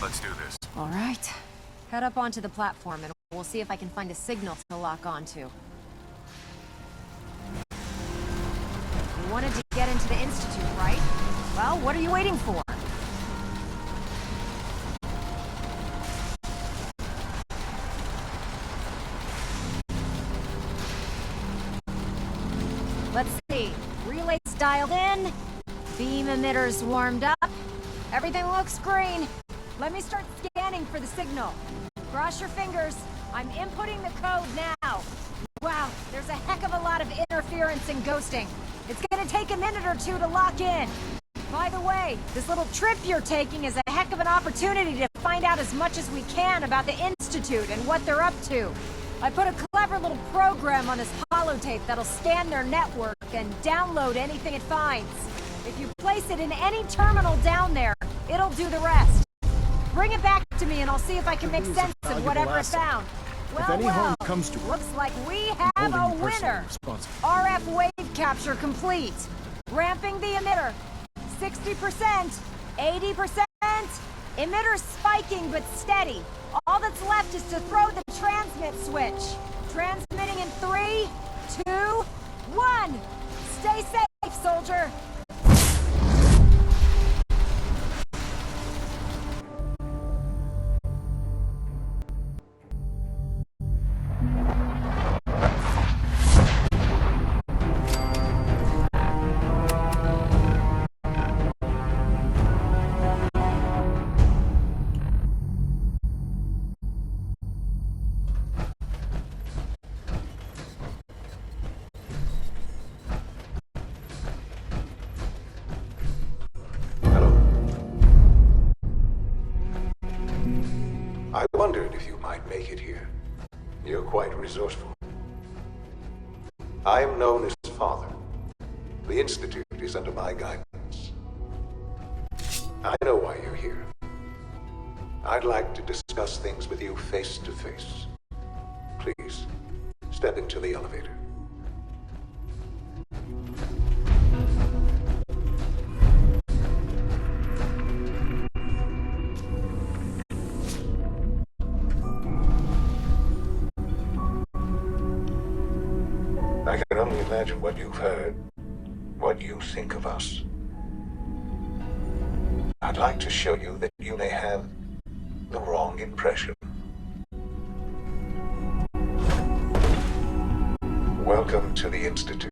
Let's do this. All right. Head up onto the platform and we'll see if I can find a signal to lock onto. You wanted to get into the Institute, right? Well, what are you waiting for? Let's see. Relays dialed in. Beam emitters warmed up. Everything looks green. Let me start scanning for the signal. Cross your fingers. I'm inputting the code now. Wow, there's a heck of a lot of interference and ghosting. It's gonna take a minute or two to lock in. By the way, this little trip you're taking is a heck of an opportunity to find out as much as we can about the Institute and what they're up to. I put a clever little program on this holotape that'll scan their network and download anything it finds. If you place it in any terminal down there, it'll do the rest. Bring it back to me and I'll see if I can make sense of whatever I found. If any harm comes to it, looks like we have a winner. RF wave capture complete. Ramping the emitter. 60%, 80%. Emitter spiking but steady. All that's left is to throw the transmit switch. Transmitting in 3, 2, 1. Stay safe, soldier. I wondered if you might make it here. You're quite resourceful. I am known as Father. The Institute is under my guidance. I know why you're here. I'd like to discuss things with you face to face. Please, step into the elevator. I can only imagine what you've heard, what you think of us. I'd like to show you that you may have the wrong impression. Welcome to the Institute.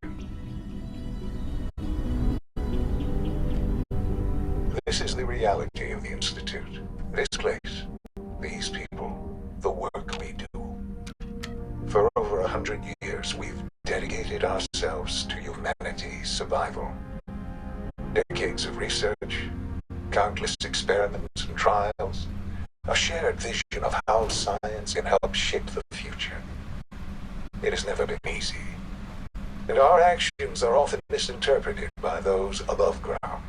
This is the reality of the Institute. This place, these people, the work we do. For over 100 years, we've dedicated ourselves to humanity's survival. Decades of research, countless experiments and trials, a shared vision of how science can help shape the future. It has never been easy, and our actions are often misinterpreted by those above ground.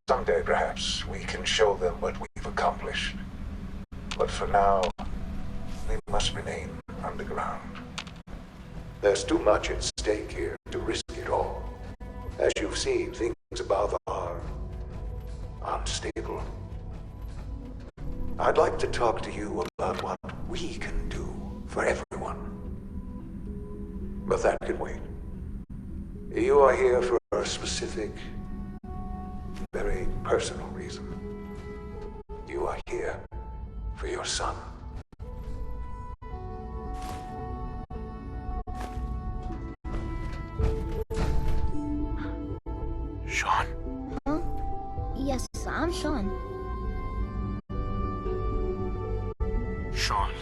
Someday, perhaps, we can show them what we've accomplished. But for now, we must remain underground. There's too much at stake here to risk it all. As you've seen, things above are unstable. I'd like to talk to you about what we can do for everyone. But that can wait. You are here for a specific, very personal reason. You are here for your son. Sean? Huh? Yes, I'm Sean. Sean,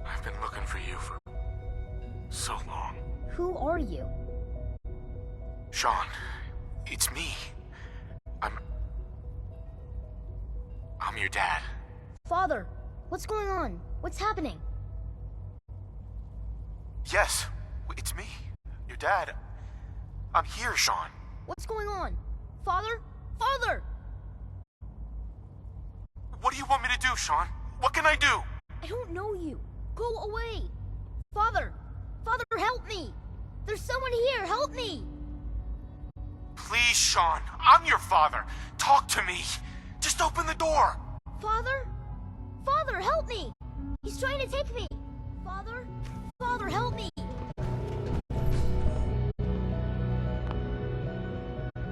I've been looking for you for so long. Who are you? Sean, it's me. I'm your dad. Father, what's going on? What's happening? Yes, it's me, your dad. I'm here, Sean. What's going on? Father? Father! What do you want me to do, Sean? What can I do? I don't know you. Go away. Father! Father, help me! There's someone here, help me! Please, Sean, I'm your father. Talk to me. Just Just open the door! Father? Father, help me! He's trying to take me! Father? Father, help me!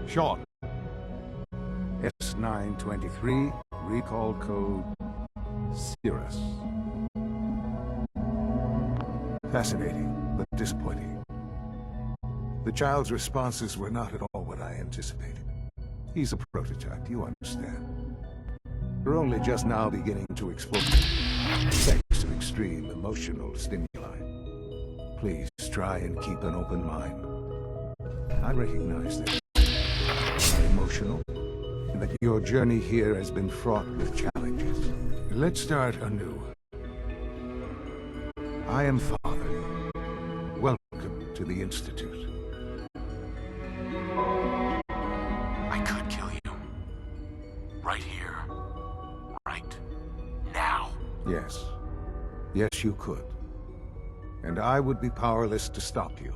Sean. S923, recall code Cirrus. Fascinating, but disappointing. The child's responses were not at all what I anticipated. He's a prototype, you understand. We're only just now beginning to explore thanks to extreme emotional stimuli. Please try and keep an open mind. I recognize that you're emotional, and that your journey here has been fraught with challenges. Let's start anew. I am Father. Welcome to the Institute. I could kill you. Right here. Right now. Yes. Yes, you could. And I would be powerless to stop you.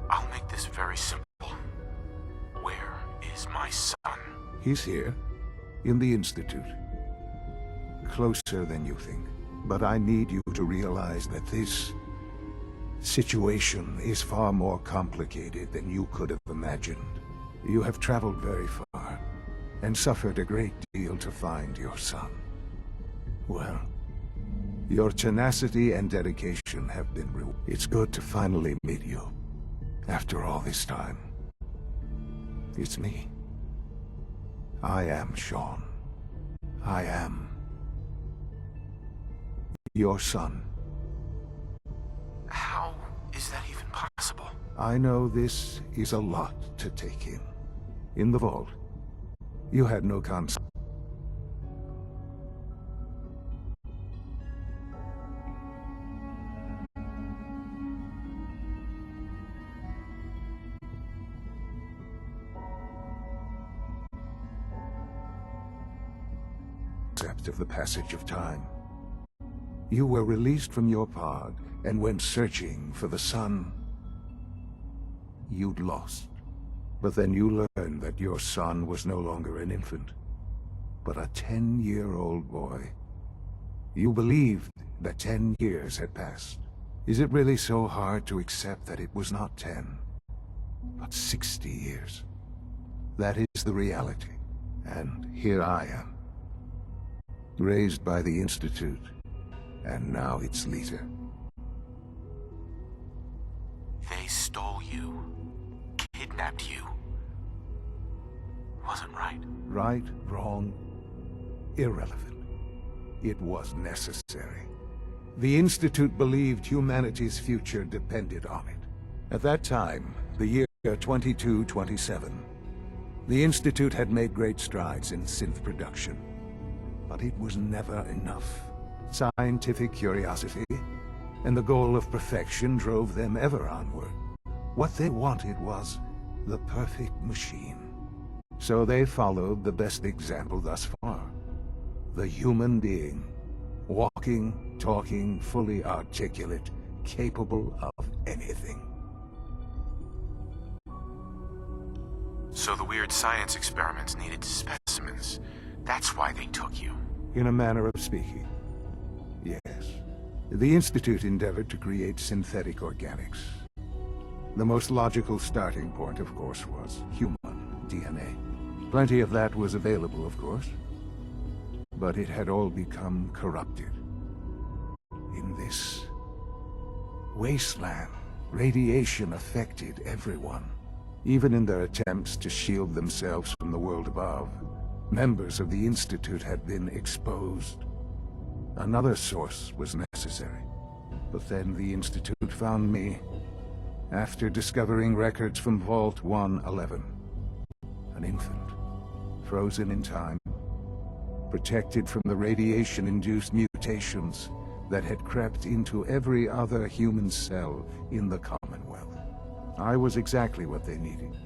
I'll make this very simple. Where is my son? He's here, in the Institute. Closer than you think. But I need you to realize that this situation is far more complicated than you could have imagined. You have traveled very far, and suffered a great deal to find your son. Well, your tenacity and dedication have been rewarded. It's good to finally meet you, after all this time. It's me. I am Sean. I am your son. How is that even possible? I know this is a lot to take in. In the vault, you had no concept. Of the passage of time. You were released from your pod and went searching for the son you'd lost. But then you learned that your son was no longer an infant, but a 10-year-old boy. You believed that 10 years had passed. Is it really so hard to accept that it was not 10, but 60 years? That is the reality, and here I am. Raised by the Institute, and now its leader. They stole you. Kidnapped you. Wasn't right. Right, wrong, irrelevant. It was necessary. The Institute believed humanity's future depended on it. At that time, the year 2227, the Institute had made great strides in synth production. But it was never enough. Scientific curiosity and the goal of perfection drove them ever onward. What they wanted was the perfect machine. So they followed the best example thus far. The human being. Walking, talking, fully articulate, capable of anything. So the weird science experiments needed specimens. That's why they took you. In a manner of speaking. Yes. The Institute endeavored to create synthetic organics. The most logical starting point, of course, was human DNA. Plenty of that was available, of course. But it had all become corrupted. In this wasteland, radiation affected everyone. Even in their attempts to shield themselves from the world above, members of the Institute had been exposed. Another source was necessary. But then the Institute found me after discovering records from Vault 111. An infant, frozen in time, protected from the radiation-induced mutations that had crept into every other human cell in the Commonwealth. I was exactly what they needed.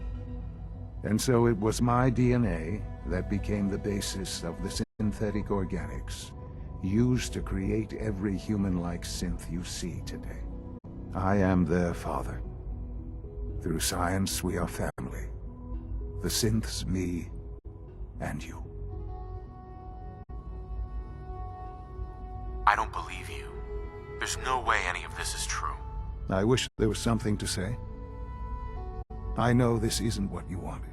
And so it was my DNA that became the basis of the synthetic organics used to create every human-like synth you see today. I am their father. Through science, we are family. The synths me, and you. I don't believe you. There's no way any of this is true. I wish there was something to say. I know this isn't what you wanted,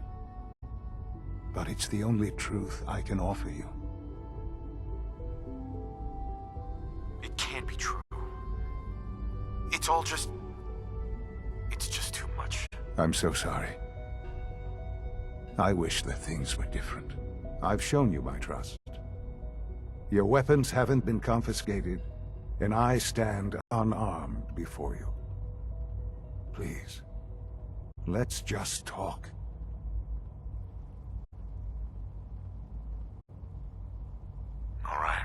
but it's the only truth I can offer you. It can't be true. It's all just... It's just too much. I'm so sorry. I wish that things were different. I've shown you my trust. Your weapons haven't been confiscated, and I stand unarmed before you. Please, let's just talk. All right.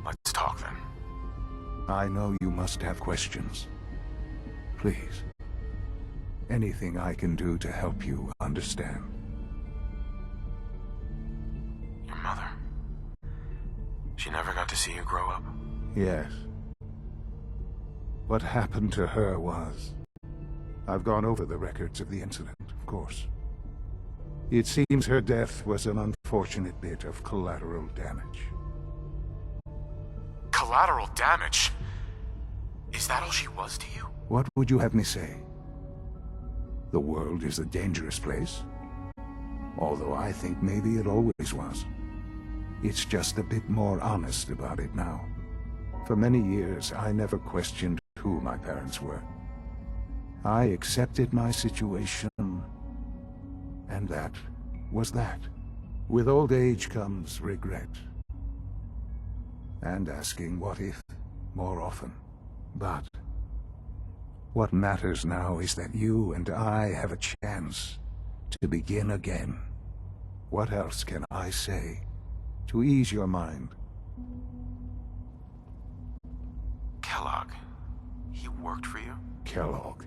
Let's talk then. I know you must have questions. Please, anything I can do to help you understand. Your mother. She never got to see you grow up. Yes. What happened to her was... I've gone over the records of the incident, of course. It seems her death was an unfortunate bit of collateral damage. Collateral damage? Is that all she was to you? What would you have me say? The world is a dangerous place. Although I think maybe it always was. It's just a bit more honest about it now. For many years, I never questioned who my parents were. I accepted my situation, and that was that. With old age comes regret. And asking what if more often. But what matters now is that you and I have a chance to begin again. What else can I say to ease your mind? Kellogg. He worked for you? Kellogg.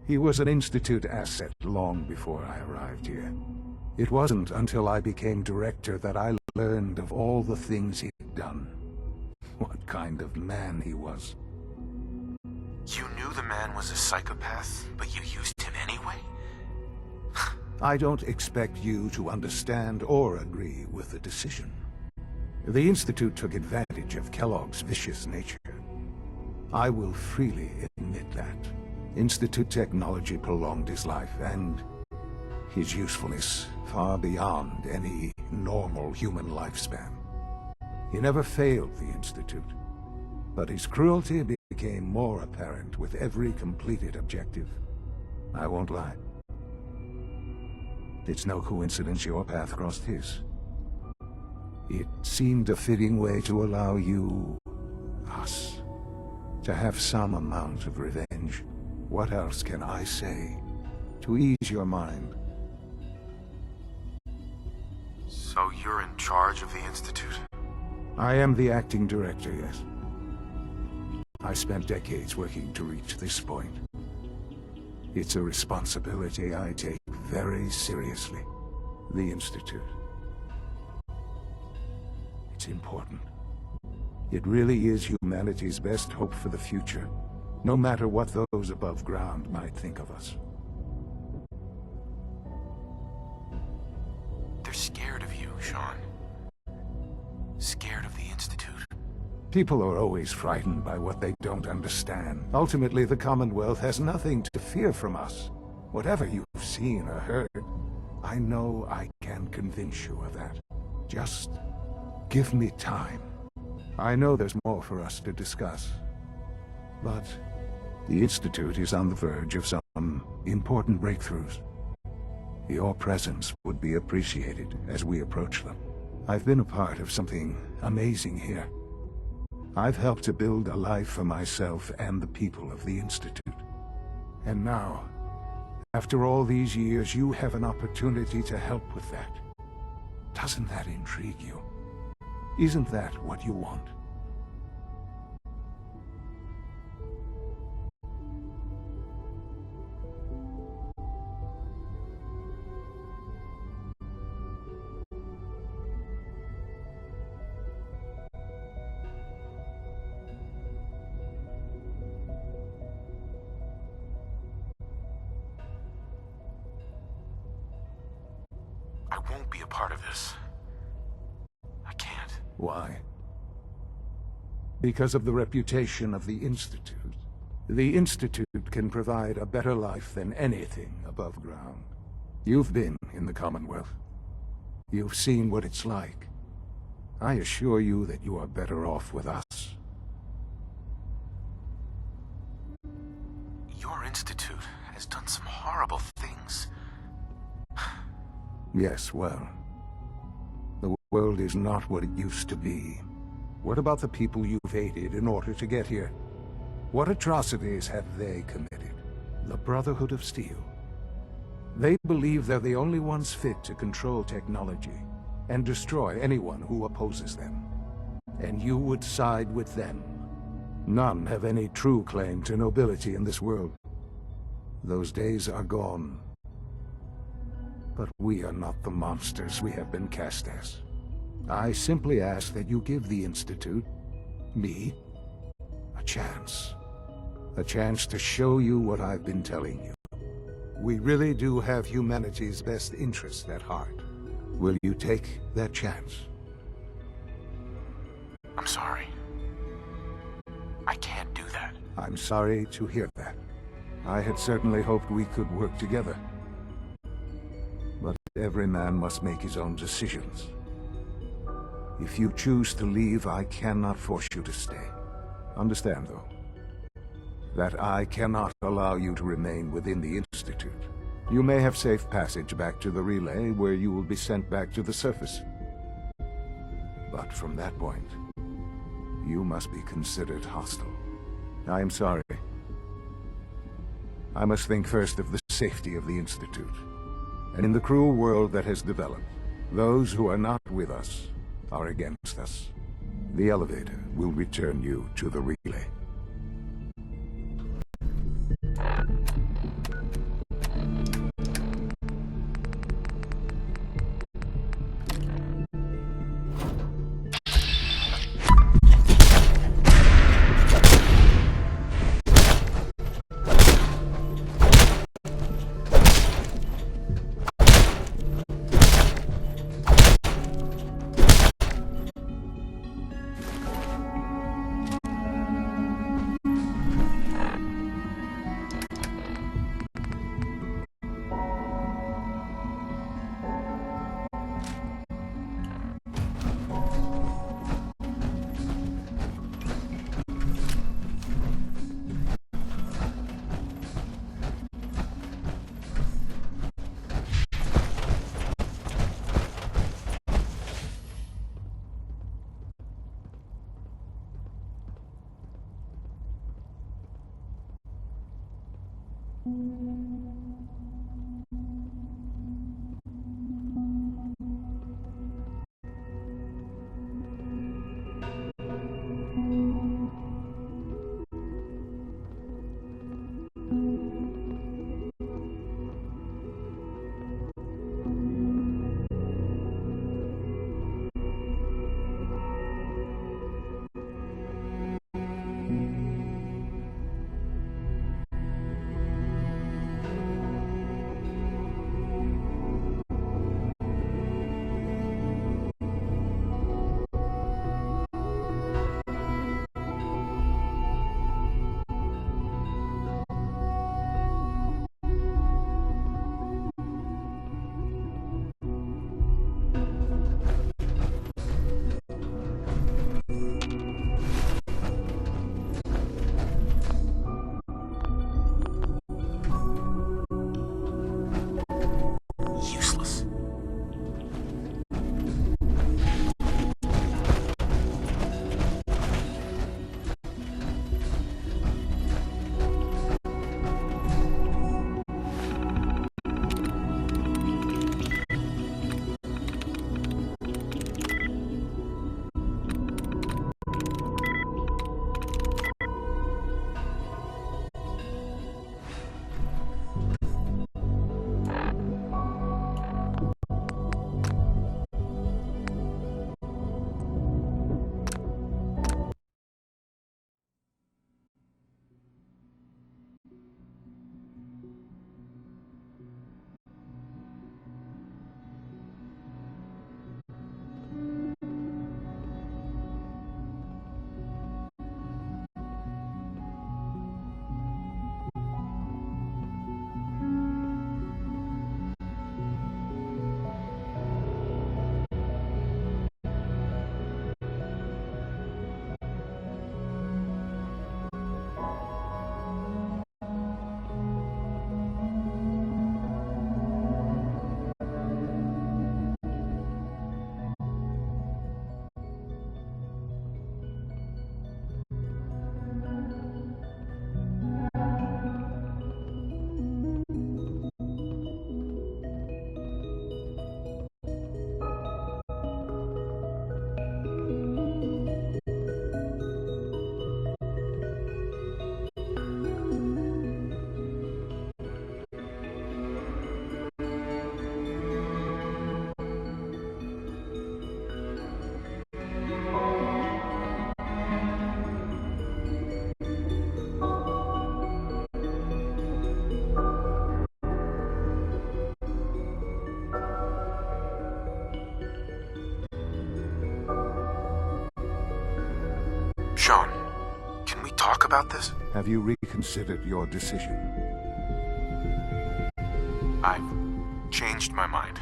He was an Institute asset long before I arrived here. It wasn't until I became director that I learned of all the things he'd done. What kind of man he was. You knew the man was a psychopath, but you used him anyway? I don't expect you to understand or agree with the decision. The Institute took advantage of Kellogg's vicious nature. I will freely admit that. Institute technology prolonged his life, and his usefulness far beyond any normal human lifespan. He never failed the Institute, but his cruelty became more apparent with every completed objective. I won't lie. It's no coincidence your path crossed his. It seemed a fitting way to allow you, us, to have some amount of revenge. What else can I say to ease your mind? So you're in charge of the Institute? I am the acting director, yes. I spent decades working to reach this point. It's a responsibility I take very seriously. The Institute. It's important. It really is humanity's best hope for the future, no matter what those above ground might think of us. They're scared of you, Sean. Scared of the Institute. People are always frightened by what they don't understand. Ultimately, the Commonwealth has nothing to fear from us. Whatever you've seen or heard, I know I can convince you of that. Just give me time. I know there's more for us to discuss. But the Institute is on the verge of some important breakthroughs. Your presence would be appreciated as we approach them. I've been a part of something amazing here. I've helped to build a life for myself and the people of the Institute. And now, after all these years, you have an opportunity to help with that. Doesn't that intrigue you? Isn't that what you want? I won't be a part of this. I can't. Why? Because of the reputation of the Institute. The Institute can provide a better life than anything above ground. You've been in the Commonwealth. You've seen what it's like. I assure you that you are better off with us. Your Institute has done some horrible things. Yes, well, the world is not what it used to be. What about the people you've aided in order to get here? What atrocities have they committed? The Brotherhood of Steel. They believe they're the only ones fit to control technology and destroy anyone who opposes them. And you would side with them. None have any true claim to nobility in this world. Those days are gone. But we are not the monsters we have been cast as. I simply ask that you give the Institute, me, a chance. A chance to show you what I've been telling you. We really do have humanity's best interest at heart. Will you take that chance? I'm sorry. I can't do that. I'm sorry to hear that. I had certainly hoped we could work together. But every man must make his own decisions. If you choose to leave, I cannot force you to stay. Understand, though, that I cannot allow you to remain within the Institute. You may have safe passage back to the relay, where you will be sent back to the surface. But from that point, you must be considered hostile. I am sorry. I must think first of the safety of the Institute. And in the cruel world that has developed, those who are not with us are against us. The elevator will return you to the relay. about this? Have you reconsidered your decision? I've changed my mind.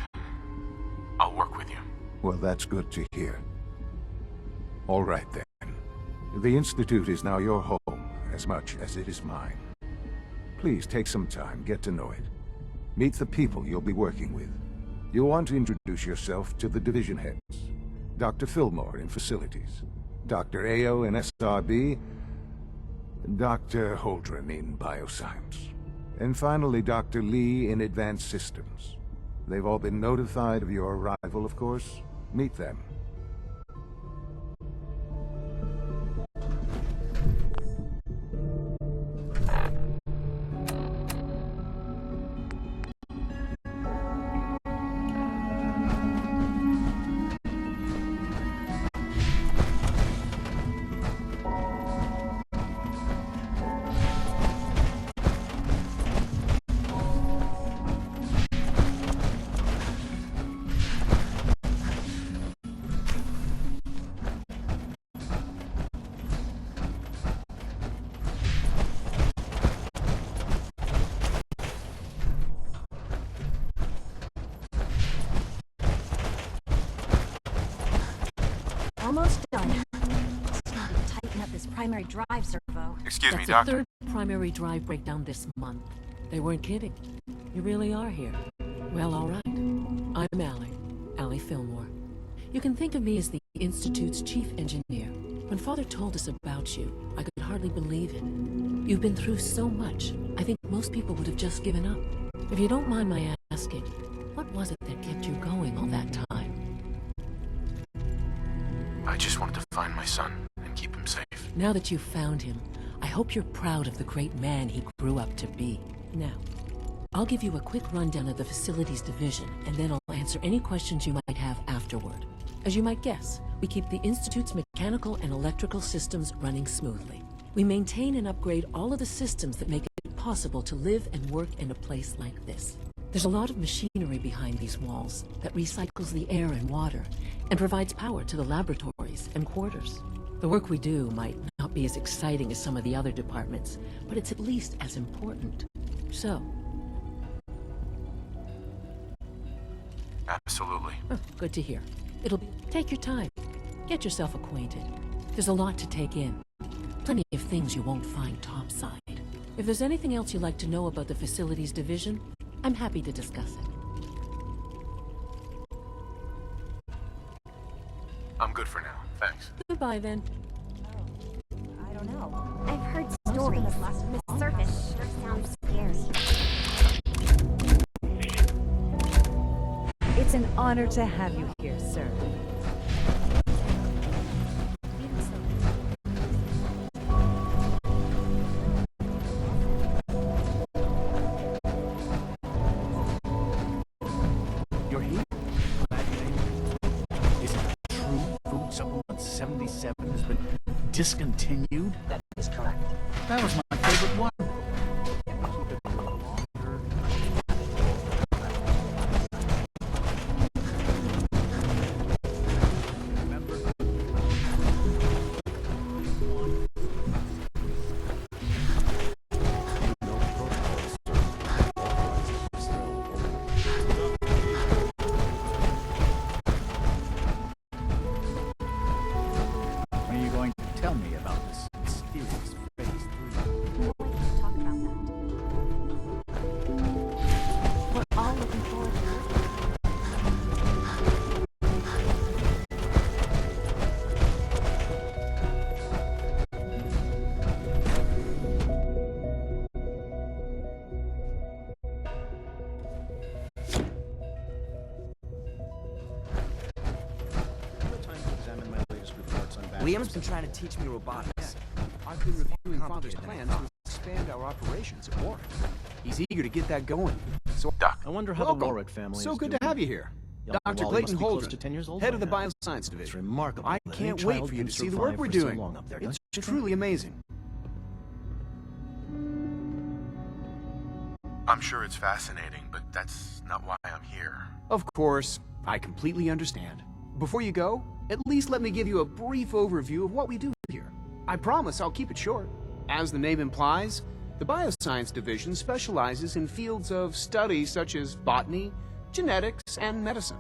I'll work with you. Well, that's good to hear. All right, then. The Institute is now your home, as much as it is mine. Please take some time, get to know it. Meet the people you'll be working with. You'll want to introduce yourself to the division heads. Dr. Fillmore in Facilities, Dr. Ayo in SRB, Dr. Holdren in Bioscience, and finally Dr. Lee in Advanced Systems. They've all been notified of your arrival, of course. Meet them. Almost done. Just need to tighten up this primary drive servo. Excuse me, That's the Doctor. third primary drive breakdown this month. They weren't kidding. You really are here. Well, all right. I'm Allie Fillmore. You can think of me as the Institute's chief engineer. When Father told us about you, I could hardly believe it. You've been through so much, I think most people would have just given up. If you don't mind my asking, what was it that kept you going all that time? I just wanted to find my son and keep him safe. Now that you've found him, I hope you're proud of the great man he grew up to be. Now, I'll give you a quick rundown of the Facilities Division, and then I'll answer any questions you might have afterward. As you might guess, we keep the Institute's mechanical and electrical systems running smoothly. We maintain and upgrade all of the systems that make it possible to live and work in a place like this. There's a lot of machinery behind these walls that recycles the air and water and provides power to the laboratories and quarters. The work we do might not be as exciting as some of the other departments, but it's at least as important. So, Absolutely. good to hear. Take your time. Get yourself acquainted. There's a lot to take in. Plenty of things you won't find topside. If there's anything else you'd like to know about the Facilities Division, I'm happy to discuss it. I'm good for now. Thanks. Goodbye, then. I don't know. I've heard stories. The surface sure sounds scary. It's an honor to have you here, sir. You're here? Glad you made it. Is it true Food Supplement 77 has been discontinued? That is correct. That was my favorite one. When are you going to tell me about this mysterious Phase 3? Talk about that. We're all looking forward to it. Liam's been trying to teach me robotics. I've been reviewing Father's plans to expand our operations at Warwick. He's eager to get that going. So, Doc. I wonder how welcome. the Warwick family So is good doing. to have you here. Young Dr. Wally Clayton must be close to Holdren, 10 years old head by of the now. Bioscience It's Division. remarkable I that can't any wait child for you can to see the survive work we're for so doing. long up there, It's don't you truly amazing. I'm sure it's fascinating, but that's not why I'm here. Of course, I completely understand. Before you go, at least let me give you a brief overview of what we do here. I promise I'll keep it short. As the name implies, the Bioscience Division specializes in fields of study such as botany, genetics, and medicine.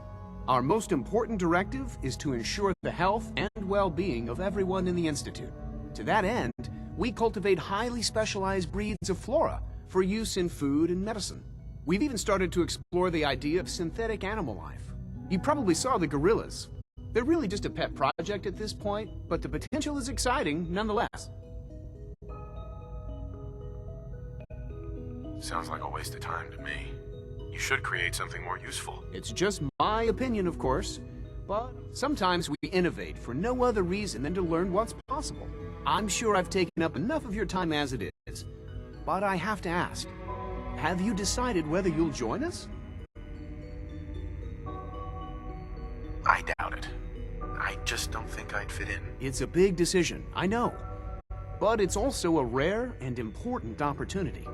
Our most important directive is to ensure the health and well-being of everyone in the Institute. To that end, we cultivate highly specialized breeds of flora for use in food and medicine. We've even started to explore the idea of synthetic animal life. You probably saw the gorillas. They're really just a pet project at this point, but the potential is exciting nonetheless. Sounds like a waste of time to me. You should create something more useful. It's just my opinion, of course, but sometimes we innovate for no other reason than to learn what's possible. I'm sure I've taken up enough of your time as it is, but I have to ask, have you decided whether you'll join us? I doubt it. I just don't think I'd fit in. It's a big decision, I know, but it's also a rare and important opportunity.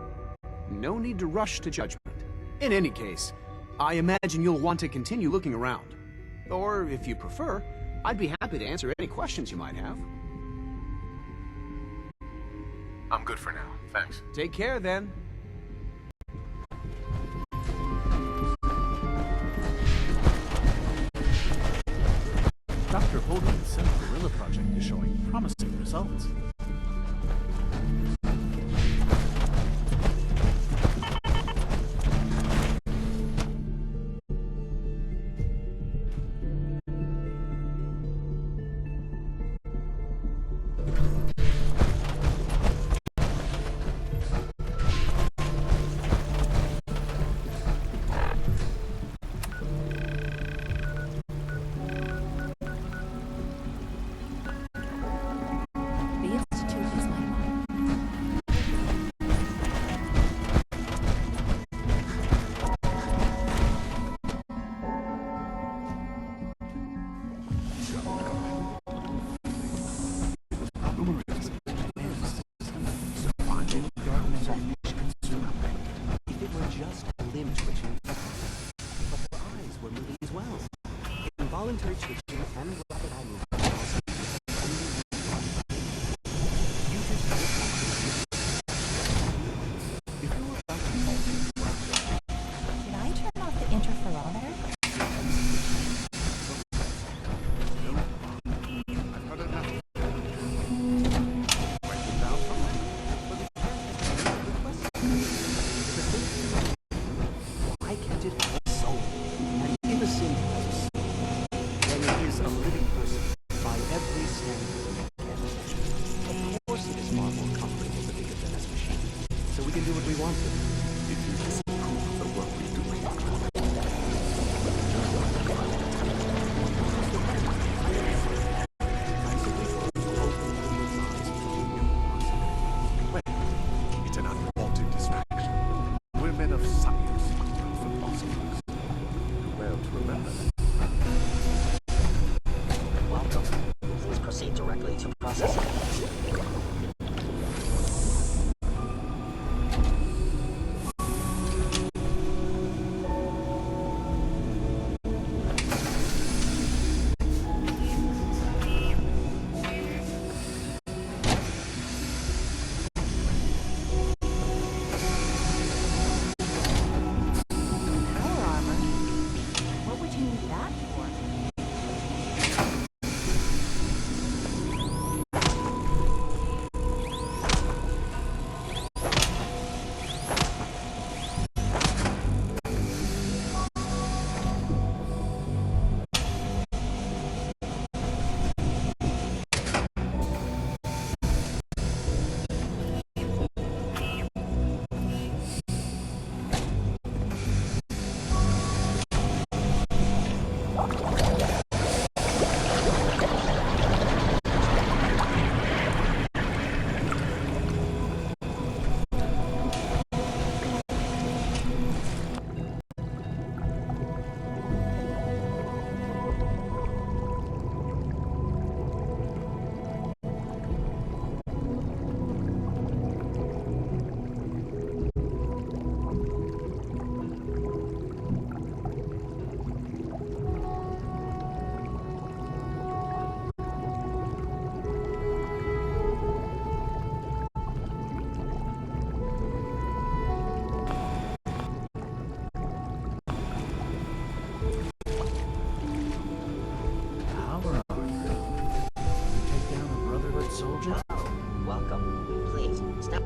No need to rush to judgment. In any case, I imagine you'll want to continue looking around. Or, if you prefer, I'd be happy to answer any questions you might have. I'm good for now, thanks. Take care, then. Dr. Holden's Synth Gorilla project is showing promising results. The Institute is my home. If it were just a limb twitching, but her eyes were moving as well. Involuntary twitching and rapid eye movement. Did I turn off the interferometer? Why can't it have a soul? And if a sin has a soul, then it is a living person by every standard. Of course it is far more comfortable to think of them as machines, so we can do what we want to. If you disapprove of the work we're doing, It's an unwanted distraction. We're men of science, not philosophers. Well to remember. welcome. Please proceed directly to processing. Hello. Welcome. Please, stop.